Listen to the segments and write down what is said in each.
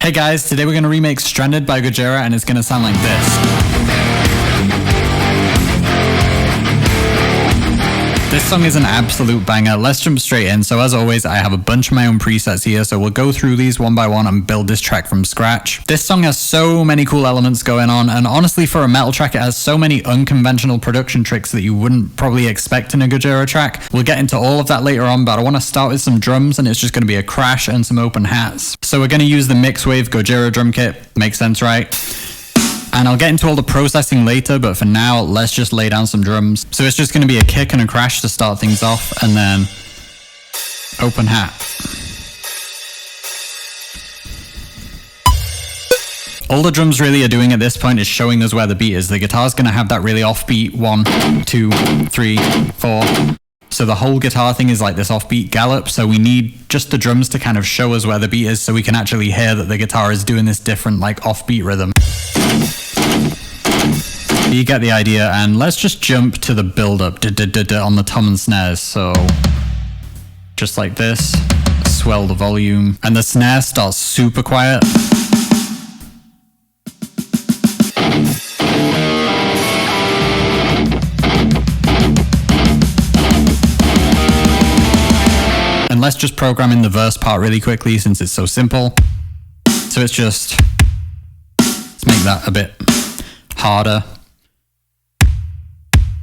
Hey guys, today we're going to remake Stranded by GOJIRA and it's going to sound like this. This song is an absolute banger. Let's jump straight in. So as always, I have a bunch of my own presets here, so we'll go through these one by one and build this track from scratch. This song has so many cool elements going on, and honestly for a metal track it has so many unconventional production tricks that you wouldn't probably expect in a GOJIRA track. We'll get into all of that later on, but I want to start with some drums, and it's just going to be a crash and some open hats. So we're going to use the Mixwave GOJIRA drum kit. Makes sense, right? And I'll get into all the processing later, but for now, let's just lay down some drums. So it's just going to be a kick and a crash to start things off, and then open hat. All the drums really are doing at this point is showing us where the beat is. The guitar's going to have that really offbeat 1, 2, 3, 4. So the whole guitar thing is like this offbeat gallop, so we need just the drums to kind of show us where the beat is so we can actually hear that the guitar is doing this different like offbeat rhythm. You get the idea, and let's just jump to the build-up on the tom and snares. So just like this, swell the volume, and the snare starts super quiet. And let's just program in the verse part really quickly since it's so simple. So it's just, let's make that a bit harder.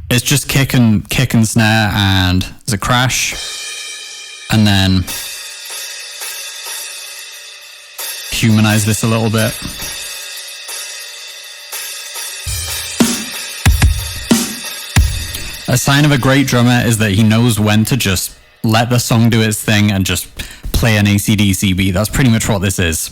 It's just kick and snare, and there's a crash, and then humanize this a little bit. A sign of a great drummer is that he knows when to just let the song do its thing and just play an AC/DC beat. That's pretty much what this is.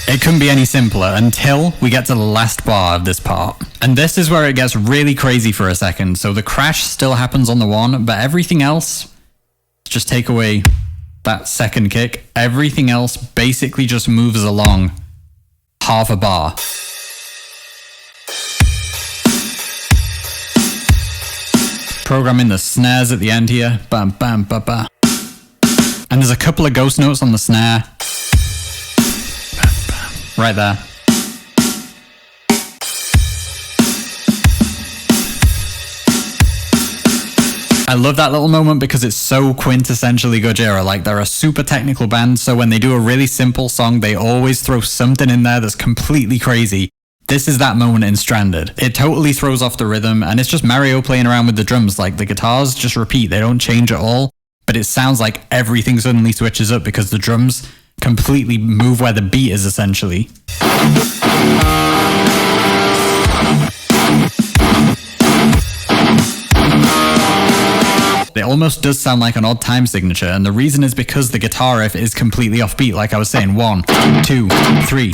It couldn't be any simpler until we get to the last bar of this part. And this is where it gets really crazy for a second. So the crash still happens on the 1, but everything else, just take away that second kick, everything else basically just moves along half a bar. Programming the snares at the end here. Bam, bam, ba, ba. And there's a couple of ghost notes on the snare. Right there. I love that little moment because it's so quintessentially GOJIRA. Like, they're a super technical band, so when they do a really simple song, they always throw something in there that's completely crazy. This is that moment in Stranded. It totally throws off the rhythm, and it's just Mario playing around with the drums. Like, the guitars just repeat, they don't change at all, but it sounds like everything suddenly switches up because the drums completely move where the beat is, essentially. It almost does sound like an odd time signature, and the reason is because the guitar riff is completely offbeat. Like I was saying, 1, 2, 3.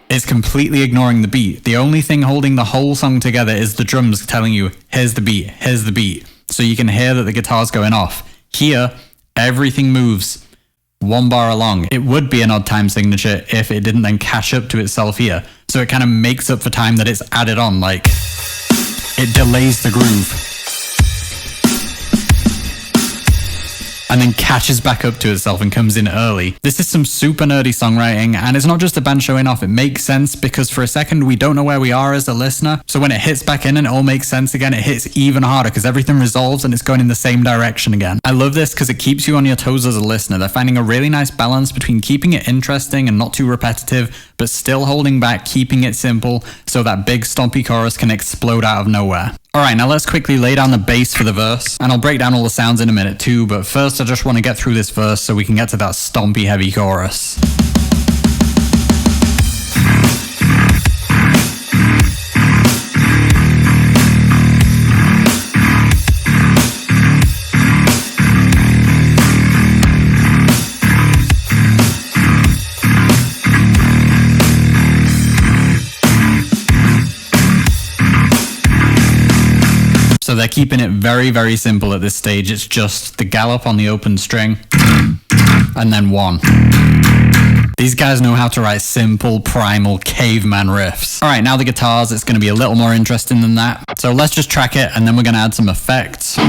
It's completely ignoring the beat. The only thing holding the whole song together is the drums telling you, here's the beat, here's the beat. So you can hear that the guitar's going off. Here, everything moves 1 bar along. It would be an odd time signature if it didn't then catch up to itself here. So it kind of makes up for time that it's added on, like it delays the groove and then catches back up to itself and comes in early. This is some super nerdy songwriting, and it's not just a band showing off. It makes sense because for a second we don't know where we are as a listener, so when it hits back in and it all makes sense again, it hits even harder because everything resolves and it's going in the same direction again. I love this because it keeps you on your toes as a listener. They're finding a really nice balance between keeping it interesting and not too repetitive, but still holding back, keeping it simple so that big stompy chorus can explode out of nowhere. Alright, now let's quickly lay down the bass for the verse, and I'll break down all the sounds in a minute too, but first I just want to get through this verse so we can get to that stompy heavy chorus. So they're keeping it very, very simple at this stage. It's just the gallop on the open string, and then 1. These guys know how to write simple, primal, caveman riffs. Alright, now the guitars, it's going to be a little more interesting than that. So let's just track it, and then we're going to add some effects.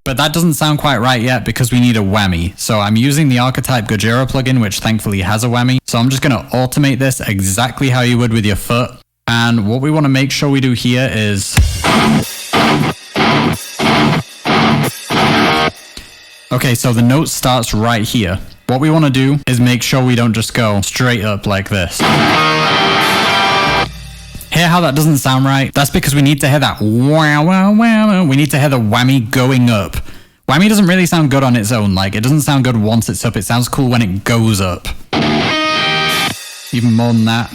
But that doesn't sound quite right yet because we need a whammy. So I'm using the Archetype GOJIRA plugin, which thankfully has a whammy. So I'm just going to automate this exactly how you would with your foot. And what we want to make sure we do here is... Okay, so the note starts right here. What we want to do is make sure we don't just go straight up like this. Hear how that doesn't sound right? That's because we need to hear that wow, wow, wow. We need to hear the whammy going up. Whammy doesn't really sound good on its own. Like, it doesn't sound good once it's up. It sounds cool when it goes up. Even more than that.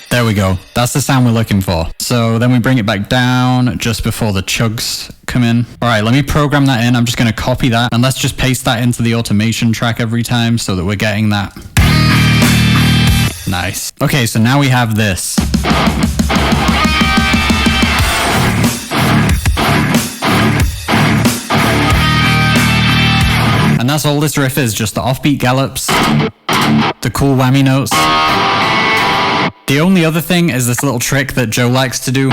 There we go. That's the sound we're looking for. So then we bring it back down just before the chugs come in. All right, let me program that in. I'm just going to copy that and let's just paste that into the automation track every time so that we're getting that. Nice. Okay, so now we have this. And that's all this riff is, just the offbeat gallops, the cool whammy notes. The only other thing is this little trick that Joe likes to do.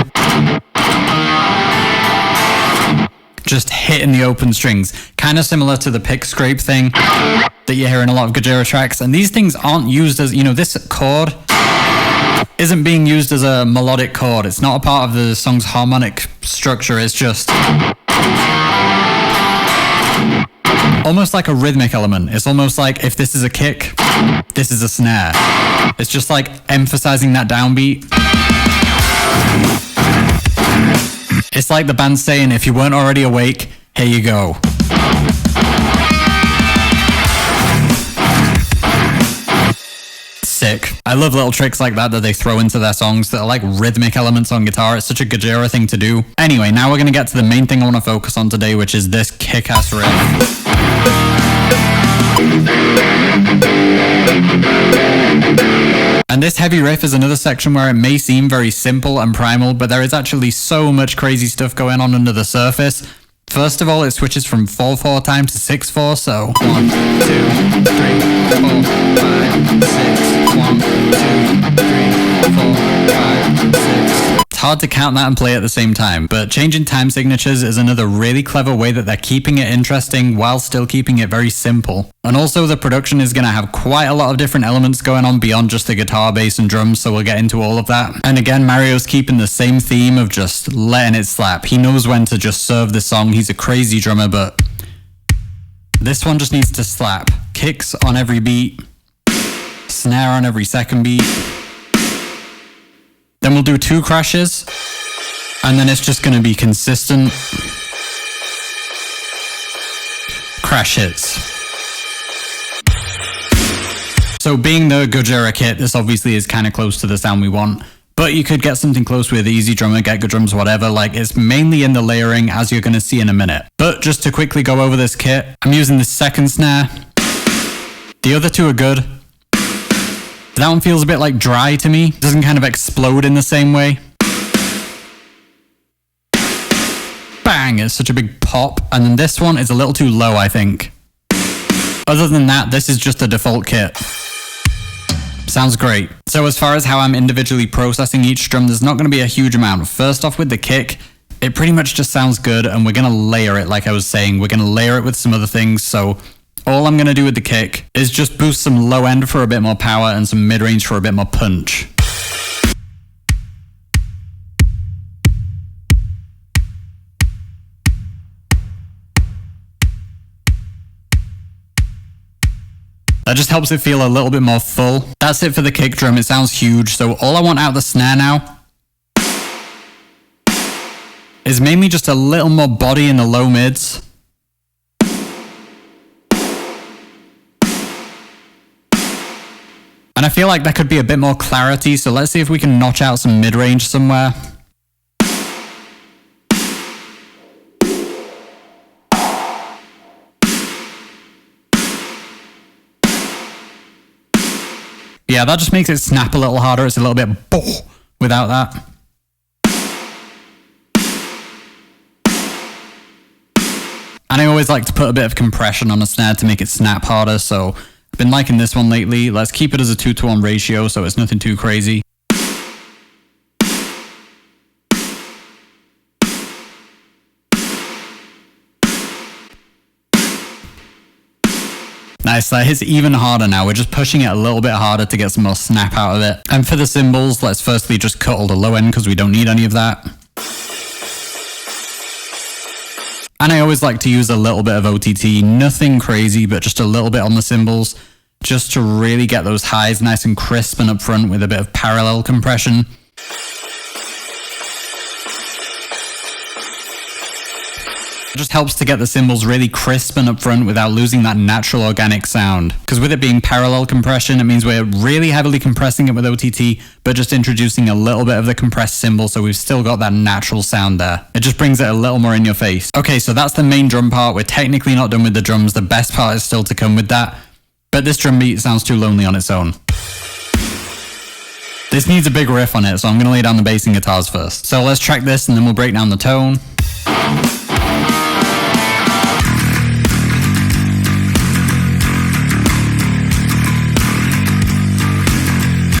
Just hitting the open strings. Kind of similar to the pick scrape thing that you hear in a lot of GOJIRA tracks. And these things aren't used as, you know, this chord isn't being used as a melodic chord. It's not a part of the song's harmonic structure. It's just almost like a rhythmic element. It's almost like if this is a kick, this is a snare. It's just like emphasizing that downbeat. It's like the band saying, if you weren't already awake, here you go. Sick. I love little tricks like that they throw into their songs that are like rhythmic elements on guitar. It's such a GOJIRA thing to do. Anyway, now we're going to get to the main thing I want to focus on today, which is this kick-ass riff. And this heavy riff is another section where it may seem very simple and primal, but there is actually so much crazy stuff going on under the surface. First of all, it switches from 4/4 time to 6/4, so 1, 2, 3, 4, 5, 6, 1, 2, 3, 4, 5, 6. It's hard to count that and play at the same time, but changing time signatures is another really clever way that they're keeping it interesting while still keeping it very simple. And also the production is going to have quite a lot of different elements going on beyond just the guitar, bass and drums, so we'll get into all of that. And again, Mario's keeping the same theme of just letting it slap. He knows when to just serve the song. He's a crazy drummer, but this one just needs to slap. Kicks on every beat, snare on every second beat. Then we'll do 2 crashes, and then it's just going to be consistent crash hits. So being the GOJIRA kit, this obviously is kind of close to the sound we want, but you could get something close with Easy Drummer, Get Good Drums, whatever. Like, it's mainly in the layering, as you're going to see in a minute. But just to quickly go over this kit, I'm using the second snare. The other 2 are good. That one feels a bit like dry to me. It doesn't kind of explode in the same way. Bang! It's such a big pop. And then this one is a little too low, I think. Other than that, this is just a default kit. Sounds great. So as far as how I'm individually processing each drum, there's not going to be a huge amount. First off with the kick, it pretty much just sounds good, and we're going to layer it like I was saying. We're going to layer it with some other things, so all I'm going to do with the kick is just boost some low end for a bit more power and some mid-range for a bit more punch. That just helps it feel a little bit more full. That's it for the kick drum. It sounds huge. So all I want out of the snare now is mainly just a little more body in the low mids. And I feel like there could be a bit more clarity, so let's see if we can notch out some mid-range somewhere. Yeah, that just makes it snap a little harder. It's a little bit without that. And I always like to put a bit of compression on a snare to make it snap harder, so I've been liking this one lately. Let's keep it as a 2-to-1 ratio, so it's nothing too crazy. Nice, that hits even harder now. We're just pushing it a little bit harder to get some more snap out of it. And for the cymbals, let's firstly just cut all the low end because we don't need any of that. And I always like to use a little bit of OTT, nothing crazy, but just a little bit on the cymbals, just to really get those highs nice and crisp and up front with a bit of parallel compression. It just helps to get the cymbals really crisp and up front without losing that natural organic sound. Because with it being parallel compression, it means we're really heavily compressing it with OTT, but just introducing a little bit of the compressed cymbal, so we've still got that natural sound there. It just brings it a little more in your face. Okay, so that's the main drum part. We're technically not done with the drums. The best part is still to come with that. But this drum beat sounds too lonely on its own. This needs a big riff on it, so I'm going to lay down the bass and guitars first. So let's track this and then we'll break down the tone.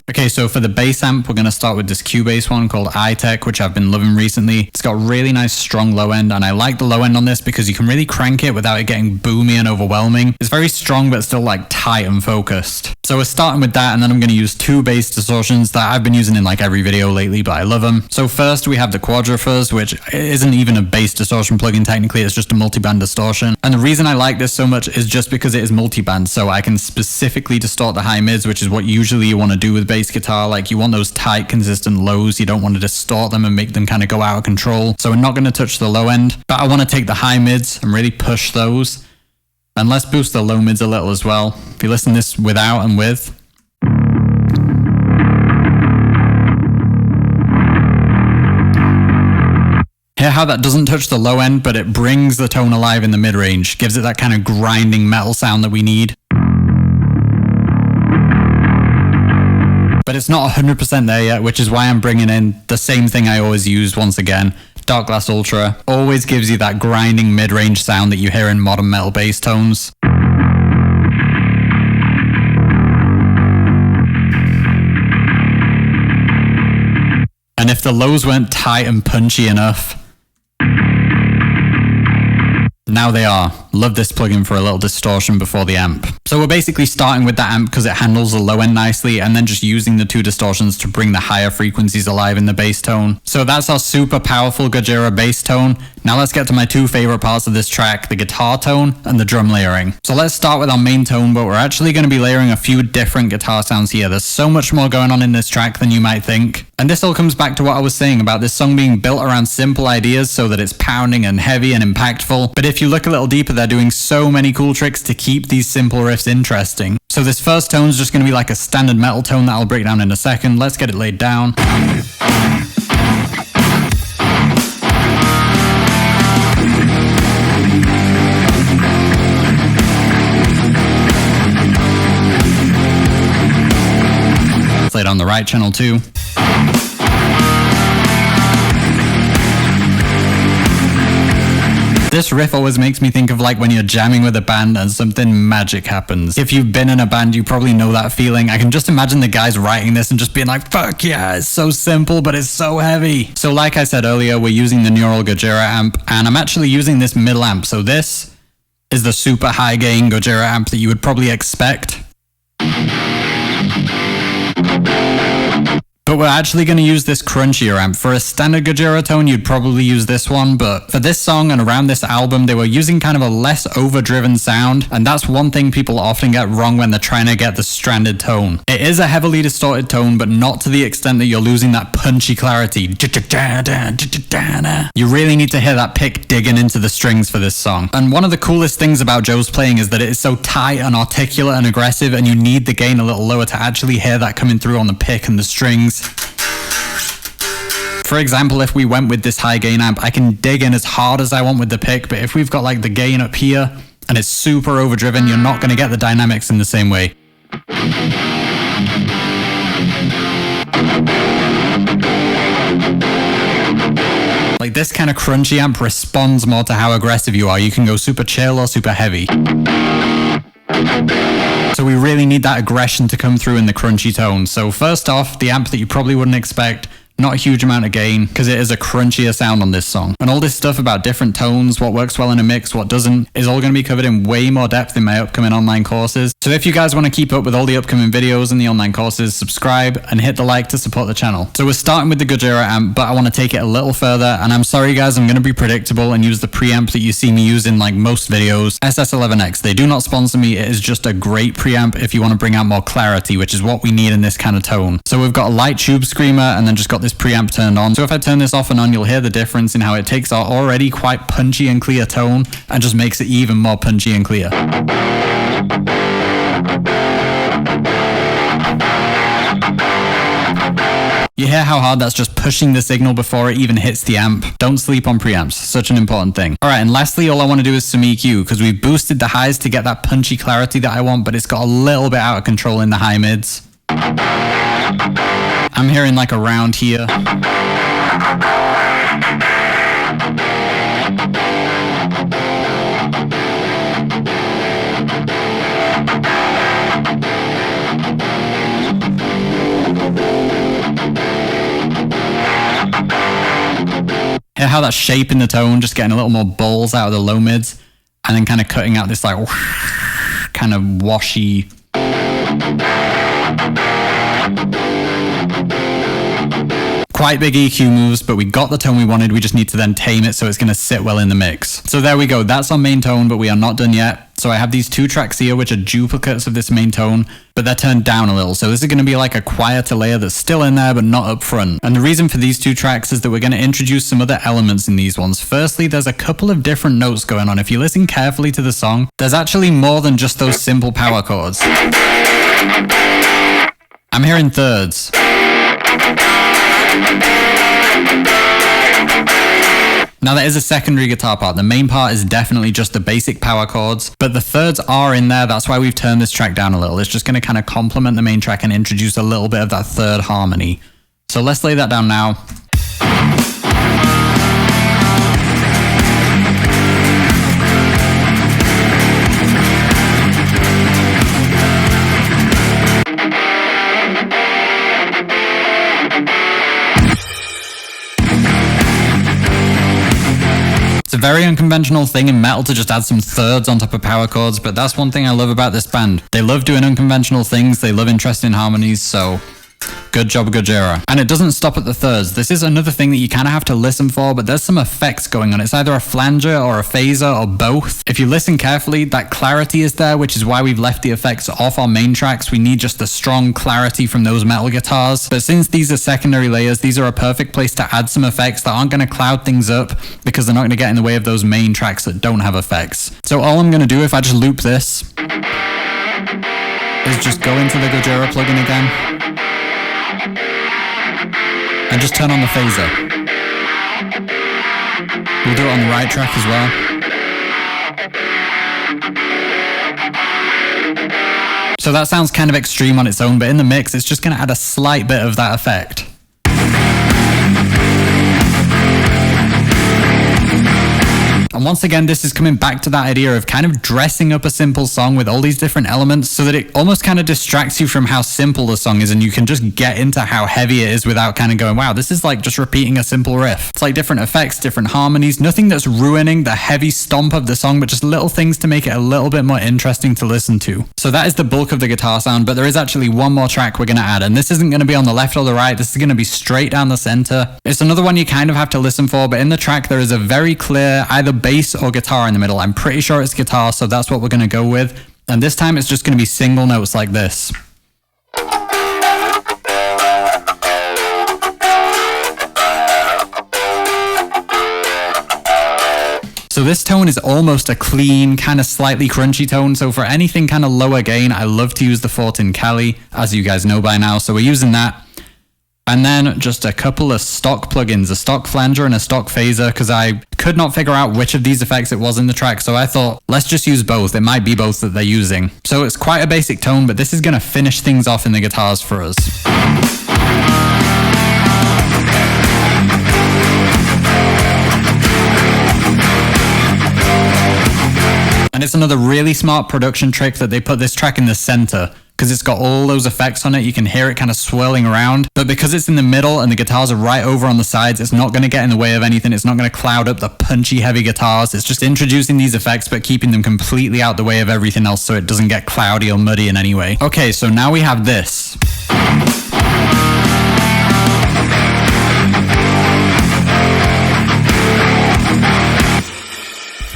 Okay, so for the bass amp, we're going to start with this Cubase one called iTech, which I've been loving recently. It's got really nice strong low end, and I like the low end on this because you can really crank it without it getting boomy and overwhelming. It's very strong, but still like tight and focused. So we're starting with that, and then I'm going to use two bass distortions that I've been using in like every video lately, but I love them. So first we have the Quadriphers, which isn't even a bass distortion plugin technically, it's just a multiband distortion. And the reason I like this so much is just because it is multiband, so I can specifically distort the high mids, which is what usually you want to do with bass guitar. Like you want those tight, consistent lows. You don't want to distort them and make them kind of go out of control. So we're not going to touch the low end, but I want to take the high mids and really push those. And let's boost the low mids a little as well. If you listen to this without and with. Hear how that doesn't touch the low end, but it brings the tone alive in the mid-range. Gives it that kind of grinding metal sound that we need. But it's not 100% there yet, which is why I'm bringing in the same thing I always use once again. Dark Glass Ultra always gives you that grinding mid-range sound that you hear in modern metal bass tones. And if the lows weren't tight and punchy enough, now they are. Love this plugin for a little distortion before the amp. So we're basically starting with that amp because it handles the low end nicely, and then just using the two distortions to bring the higher frequencies alive in the bass tone. So that's our super powerful GOJIRA bass tone. Now let's get to my two favorite parts of this track, the guitar tone and the drum layering. So let's start with our main tone, but we're actually going to be layering a few different guitar sounds here. There's so much more going on in this track than you might think. And this all comes back to what I was saying about this song being built around simple ideas so that it's pounding and heavy and impactful. But if you look a little deeper, they're doing so many cool tricks to keep these simple riffs interesting. So this first tone is just going to be like a standard metal tone that I'll break down in a second. Let's get it laid down. Let's lay it on the right channel too. This riff always makes me think of like when you're jamming with a band and something magic happens. If you've been in a band, you probably know that feeling. I can just imagine the guys writing this and just being like, fuck yeah, it's so simple, but it's so heavy. So like I said earlier, we're using the neural GOJIRA amp, and I'm actually using this middle amp. So this is the super high gain GOJIRA amp that you would probably expect. But we're actually going to use this crunchier amp. For a standard GOJIRA tone, you'd probably use this one, but for this song and around this album, they were using kind of a less overdriven sound, and that's one thing people often get wrong when they're trying to get the stranded tone. It is a heavily distorted tone, but not to the extent that you're losing that punchy clarity. You really need to hear that pick digging into the strings for this song. And one of the coolest things about Joe's playing is that it is so tight and articulate and aggressive, and you need the gain a little lower to actually hear that coming through on the pick and the strings. For example, if we went with this high gain amp, I can dig in as hard as I want with the pick, but if we've got like the gain up here and it's super overdriven, you're not going to get the dynamics in the same way. Like this kind of crunchy amp responds more to how aggressive you are. You can go super chill or super heavy. So we really need that aggression to come through in the crunchy tone. So first off, the amp that you probably wouldn't expect, Not a huge amount of gain, because it is a crunchier sound on this song. And all this stuff about different tones, what works well in a mix, what doesn't, is all going to be covered in way more depth in my upcoming online courses. So if you guys want to keep up with all the upcoming videos and the online courses, subscribe and hit the like to support the channel. So we're starting with the GOJIRA amp, but I want to take it a little further, and I'm sorry guys, I'm going to be predictable and use the preamp that you see me use in like most videos, SS11X. They do not sponsor me, it is just a great preamp if you want to bring out more clarity, which is what we need in this kind of tone. So we've got a light tube screamer and then just got this preamp turned on. So if I turn this off and on, you'll hear the difference in how it takes our already quite punchy and clear tone and just makes it even more punchy and clear. You hear how hard that's just pushing the signal before it even hits the amp. Don't sleep on preamps, such an important thing. Alright, and lastly, all I want to do is some EQ, because we've boosted the highs to get that punchy clarity that I want, but it's got a little bit out of control in the high mids. I'm hearing like around here. Hear how that's shaping the tone, just getting a little more balls out of the low mids, and then kind of cutting out this like kind of washy. Quite big EQ moves, but we got the tone we wanted, we just need to then tame it so it's going to sit well in the mix. So there we go, that's our main tone, but we are not done yet. So I have these two tracks here which are duplicates of this main tone, but they're turned down a little. So this is going to be like a quieter layer that's still in there but not up front. And the reason for these two tracks is that we're going to introduce some other elements in these ones. Firstly, there's a couple of different notes going on. If you listen carefully to the song, there's actually more than just those simple power chords. I'm hearing thirds. Now there is a secondary guitar part. The main part is definitely just the basic power chords, but the thirds are in there. That's why we've turned this track down a little. It's just going to kind of complement the main track and introduce a little bit of that third harmony. So let's lay that down now. A very unconventional thing in metal to just add some thirds on top of power chords, but that's one thing I love about this band. They love doing unconventional things, they love interesting harmonies, so good job, GOJIRA. And it doesn't stop at the thirds. This is another thing that you kind of have to listen for, but there's some effects going on. It's either a flanger or a phaser or both. If you listen carefully, that clarity is there, which is why we've left the effects off our main tracks. We need just the strong clarity from those metal guitars. But since these are secondary layers, these are a perfect place to add some effects that aren't going to cloud things up, because they're not going to get in the way of those main tracks that don't have effects. So all I'm going to do, if I just loop this, is just go into the GOJIRA plugin again and just turn on the phaser. We'll do it on the right track as well. So that sounds kind of extreme on its own, but in the mix it's just going to add a slight bit of that effect. And once again, this is coming back to that idea of kind of dressing up a simple song with all these different elements so that it almost kind of distracts you from how simple the song is, and you can just get into how heavy it is without kind of going, wow, this is like just repeating a simple riff. It's like different effects, different harmonies, nothing that's ruining the heavy stomp of the song, but just little things to make it a little bit more interesting to listen to. So that is the bulk of the guitar sound, but there is actually one more track we're going to add, and this isn't going to be on the left or the right, this is going to be straight down the center. It's another one you kind of have to listen for, but in the track there is a very clear either bass or guitar in the middle. I'm pretty sure it's guitar, so that's what we're going to go with. And this time it's just going to be single notes like this. So this tone is almost a clean, kind of slightly crunchy tone. So for anything kind of lower gain, I love to use the 14 Cali, as you guys know by now. So we're using that. And then just a couple of stock plugins, a stock flanger and a stock phaser, because I could not figure out which of these effects it was in the track, so I thought, let's just use both. It might be both that they're using. So it's quite a basic tone, but this is going to finish things off in the guitars for us. And it's another really smart production trick that they put this track in the center. because it's got all those effects on it. You can hear it kind of swirling around, but because it's in the middle and the guitars are right over on the sides, it's not going to get in the way of anything. It's not going to cloud up the punchy heavy guitars. It's just introducing these effects but keeping them completely out the way of everything else so it doesn't get cloudy or muddy in any way. Okay, so now we have this.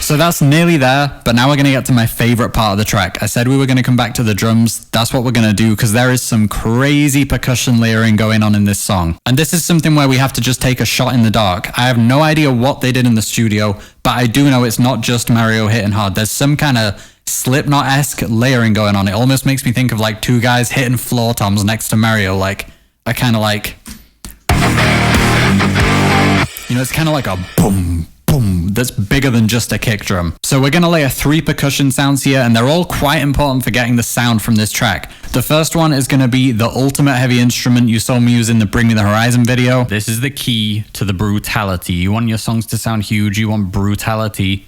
So that's nearly there, but now we're going to get to my favorite part of the track. I said we were going to come back to the drums. That's what we're going to do, because there is some crazy percussion layering going on in this song. And this is something where we have to just take a shot in the dark. I have no idea what they did in the studio, but I do know it's not just Mario hitting hard. There's some kind of Slipknot-esque layering going on. It almost makes me think of like two guys hitting floor toms next to Mario. Like, I kind of like... You know, it's kind of like a boom, boom, that's bigger than just a kick drum. So we're going to layer 3 percussion sounds here, and they're all quite important for getting the sound from this track. The first one is going to be the ultimate heavy instrument you saw me use in the Bring Me the Horizon video. This is the key to the brutality. You want your songs to sound huge, you want brutality.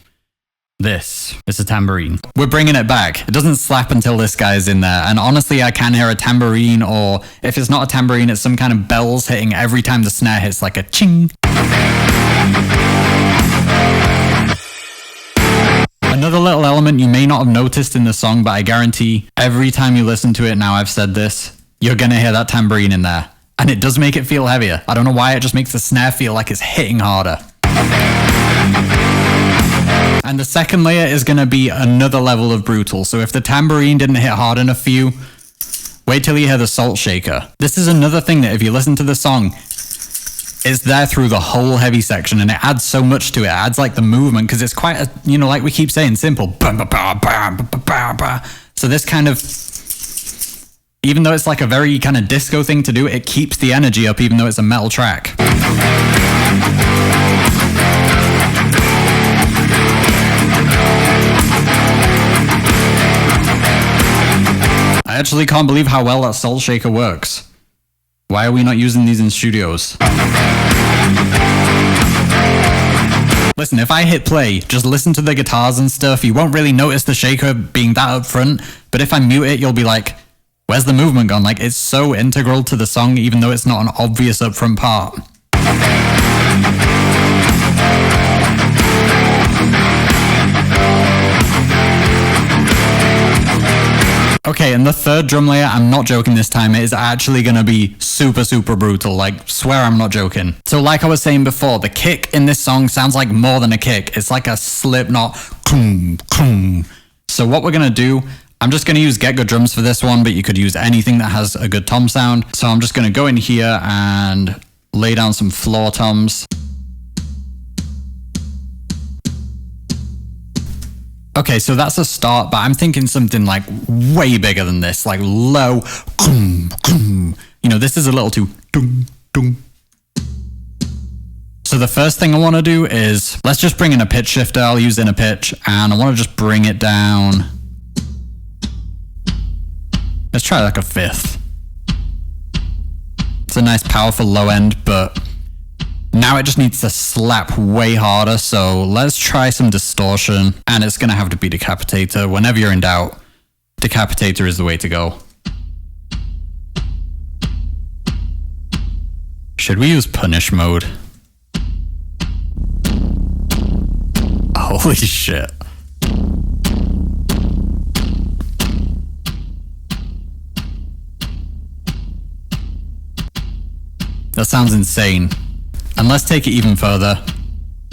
This is a tambourine. We're bringing it back. It doesn't slap until this guy's in there. And honestly, I can hear a tambourine, or if it's not a tambourine, it's some kind of bells hitting every time the snare hits, like a ching. Another little element you may not have noticed in the song, but I guarantee every time you listen to it now, I've said this, you're gonna hear that tambourine in there. And it does make it feel heavier. I don't know why, it just makes the snare feel like it's hitting harder. And the second layer is gonna be another level of brutal. So if the tambourine didn't hit hard enough for you, wait till you hear the salt shaker. This is another thing that if you listen to the song, it's there through the whole heavy section, and it adds so much to it. It adds like the movement, because it's quite a, you know, like we keep saying, simple. So this kind of, even though it's like a very kind of disco thing to do, it keeps the energy up even though it's a metal track. I actually can't believe how well that salt shaker works. Why are we not using these in studios? Listen, if I hit play, just listen to the guitars and stuff. You won't really notice the shaker being that up front, but if I mute it, you'll be like, where's the movement gone? Like, it's so integral to the song, even though it's not an obvious upfront part. Okay, and the third drum layer, I'm not joking this time, it is actually going to be super, super brutal. Like, swear I'm not joking. So like I was saying before, the kick in this song sounds like more than a kick. It's like a Slipknot. So what we're going to do, I'm just going to use Get Good Drums for this one, but you could use anything that has a good tom sound. So I'm just going to go in here and lay down some floor toms. Okay, so that's a start, but I'm thinking something like way bigger than this, like low. You know, this is a little too. So the first thing I want to do is, let's just bring in a pitch shifter. I'll use inner pitch, and I want to just bring it down. Let's try like a 5th. It's a nice powerful low end, but now it just needs to slap way harder, so let's try some distortion, and it's gonna have to be Decapitator. Whenever you're in doubt, Decapitator is the way to go. Should we use Punish mode? Holy shit. That sounds insane. And let's take it even further.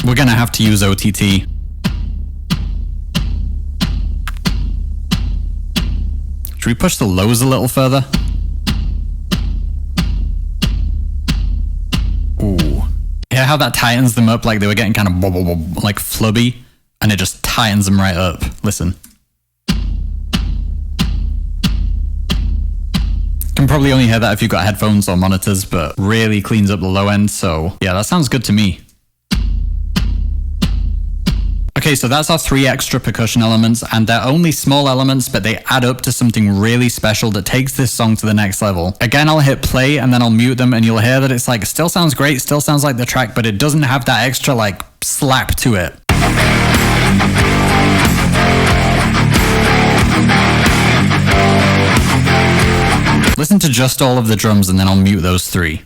We're gonna have to use OTT. Should we push the lows a little further? Ooh. Hear how that tightens them up, like they were getting kind of like flubby, and it just tightens them right up. Listen. You can probably only hear that if you've got headphones or monitors, but really cleans up the low end, so yeah, that sounds good to me. Okay, so that's our 3 extra percussion elements, and they're only small elements, but they add up to something really special that takes this song to the next level. Again, I'll hit play and then I'll mute them, and you'll hear that it's like, still sounds great, still sounds like the track, but it doesn't have that extra like slap to it. Listen to just all of the drums and then I'll mute those three.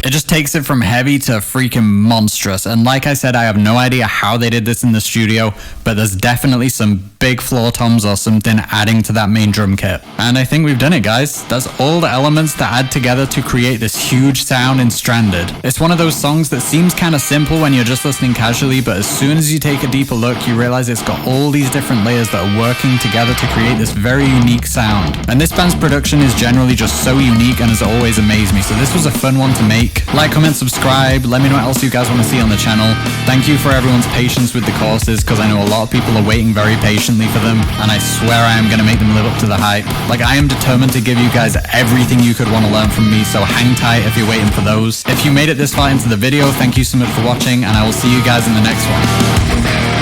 It just takes it from heavy to freaking monstrous, and like I said, I have no idea how they did this in the studio, but there's definitely some big floor toms or something adding to that main drum kit. And I think we've done it, guys. That's all the elements that add together to create this huge sound in Stranded. It's one of those songs that seems kind of simple when you're just listening casually, but as soon as you take a deeper look, you realize it's got all these different layers that are working together to create this very unique sound. And this band's production is generally just so unique and has always amazed me, so this was a fun one to make. Like, comment, subscribe, let me know what else you guys want to see on the channel. Thank you for everyone's patience with the courses, because I know a lot of people are waiting very patiently for them, and I swear I am going to make them live up to the hype. Like, I am determined to give you guys everything you could want to learn from me, so hang tight if you're waiting for those. If you made it this far into the video, thank you so much for watching, and I will see you guys in the next one.